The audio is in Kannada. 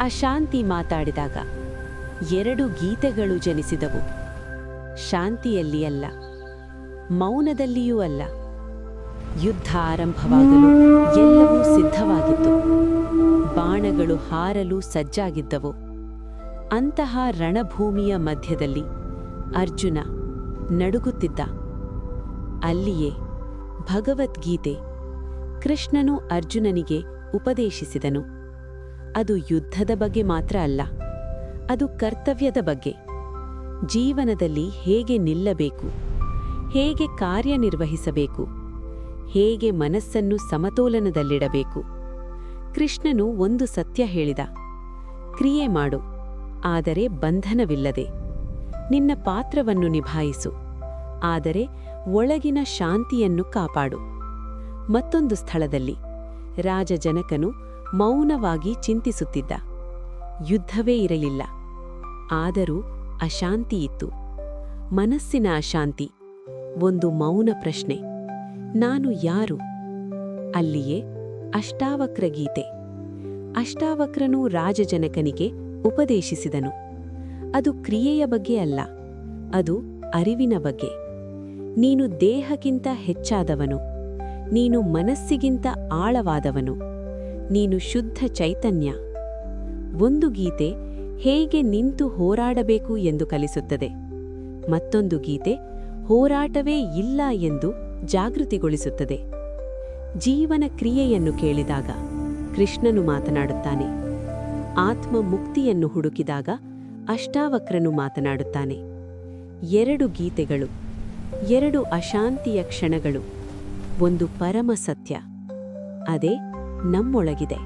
ಅಶಾಂತಿ ಮಾತಾಡಿದಾಗ 2 ಗೀತೆಗಳು ಜನಿಸಿದವು. ಶಾಂತಿಯಲ್ಲಿ ಅಲ್ಲ, ಮೌನದಲ್ಲಿಯೂ ಅಲ್ಲ. ಯುದ್ಧ ಆರಂಭವಾಗಲು ಎಲ್ಲವೂ ಸಿದ್ಧವಾಗಿತ್ತು. ಬಾಣಗಳು ಹಾರಲು ಸಜ್ಜಾಗಿದ್ದವು. ಅಂತಹ ರಣಭೂಮಿಯ ಮಧ್ಯದಲ್ಲಿ ಅರ್ಜುನ ನಡುಗುತ್ತಿದ್ದ. ಅಲ್ಲಿಯೇ ಭಗವದ್ಗೀತೆ ಕೃಷ್ಣನು ಅರ್ಜುನನಿಗೆ ಉಪದೇಶಿಸಿದನು. ಅದು ಯುದ್ಧದ ಬಗ್ಗೆ ಮಾತ್ರ ಅಲ್ಲ, ಅದು ಕರ್ತವ್ಯದ ಬಗ್ಗೆ. ಜೀವನದಲ್ಲಿ ಹೇಗೆ ನಿಲ್ಲಬೇಕು, ಹೇಗೆ ಕಾರ್ಯನಿರ್ವಹಿಸಬೇಕು, ಹೇಗೆ ಮನಸ್ಸನ್ನು ಸಮತೋಲನದಲ್ಲಿಡಬೇಕು. ಕೃಷ್ಣನು ಒಂದು ಸತ್ಯ ಹೇಳಿದ: ಕ್ರಿಯೆ ಮಾಡು, ಆದರೆ ಬಂಧನವಿಲ್ಲದೆ. ನಿನ್ನ ಪಾತ್ರವನ್ನು ನಿಭಾಯಿಸು, ಆದರೆ ಒಳಗಿನ ಶಾಂತಿಯನ್ನು ಕಾಪಾಡು. ಮತ್ತೊಂದು ಸ್ಥಳದಲ್ಲಿ ರಾಜ ಜನಕನು ಮೌನವಾಗಿ ಚಿಂತಿಸುತ್ತಿದ್ದ. ಯುದ್ಧವೇ ಇರಲಿಲ್ಲ, ಆದರೂ ಅಶಾಂತಿಯಿತ್ತು. ಮನಸ್ಸಿನ ಅಶಾಂತಿ. ಒಂದು ಮೌನ ಪ್ರಶ್ನೆ: ನಾನು ಯಾರು? ಅಲ್ಲಿಯೇ ಅಷ್ಟಾವಕ್ರ ಗೀತೆ. ಅಷ್ಟಾವಕ್ರನು ರಾಜಜನಕನಿಗೆ ಉಪದೇಶಿಸಿದನು. ಅದು ಕ್ರಿಯೆಯ ಬಗ್ಗೆ ಅಲ್ಲ, ಅದು ಅರಿವಿನ ಬಗ್ಗೆ. ನೀನು ದೇಹಕ್ಕಿಂತ ಹೆಚ್ಚಾದವನು, ನೀನು ಮನಸ್ಸಿಗಿಂತ ಆಳವಾದವನು, ನೀನು ಶುದ್ಧ ಚೈತನ್ಯ. ಒಂದು ಗೀತೆ ಹೇಗೆ ನಿಂತು ಹೋರಾಡಬೇಕು ಎಂದು ಕಲಿಸುತ್ತದೆ. ಮತ್ತೊಂದು ಗೀತೆ ಹೋರಾಟವೇ ಇಲ್ಲ ಎಂದು ಜಾಗೃತಿಗೊಳಿಸುತ್ತದೆ. ಜೀವನ ಕ್ರಿಯೆಯನ್ನು ಕೇಳಿದಾಗ ಕೃಷ್ಣನು ಮಾತನಾಡುತ್ತಾನೆ. ಆತ್ಮ ಮುಕ್ತಿಯನ್ನು ಹುಡುಕಿದಾಗ ಅಷ್ಟಾವಕ್ರನು ಮಾತನಾಡುತ್ತಾನೆ. 2 ಗೀತೆಗಳು, 2 ಅಶಾಂತಿಯ ಕ್ಷಣಗಳು, ಒಂದು ಪರಮ ಸತ್ಯ. ಅದೇ ನಮ್ಮೊಳಗಿದೆ.